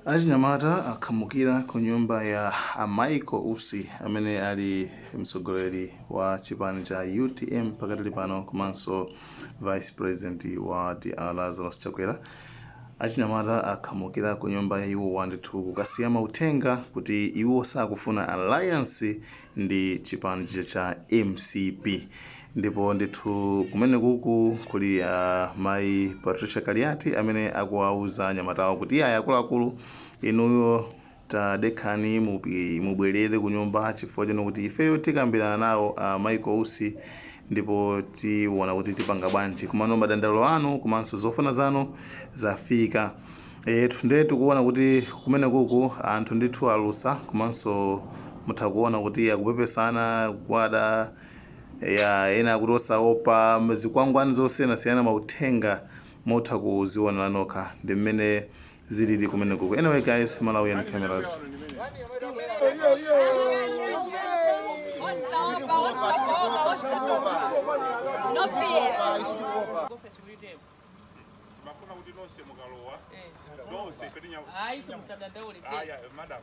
Achinyamata akhamukira ku nyumba ya Michael Usi amene ali mtsogoleri wa chipani cha UTM pakatali pano komanso vice president wa DR Lazarus Chakwera. Achinyamata akhamukira ku nyumba ya iwo ndithu kukasiya mauthenga kuti iwo sakufuna alliance ndi chipani cha MCP. Ndipo ndithu kumene kuku kuli mai Patricia Kaliati amene akuwauza anyamatawo kuti akuluakulu inuyo tadekhani mubwerere ku nyumba chifukwa chino kuti ifeyo tikambirana nawo Michael Usi ndipo tiona kuti tipanga bwanji kumano madandaulo anu komanso zofuna zanu zafika. Nde tikuona kuti kumene kuku anthu ndithu alusa komanso mutha kuona kuti akupepesana kwada ena kuti osaopa zikwangwani zosiyanasiyana mauthenga motha kuziona nokha ndi mmene zilili kumene kuku. Anyway guys, Malawi and cameras. No fear. Madam.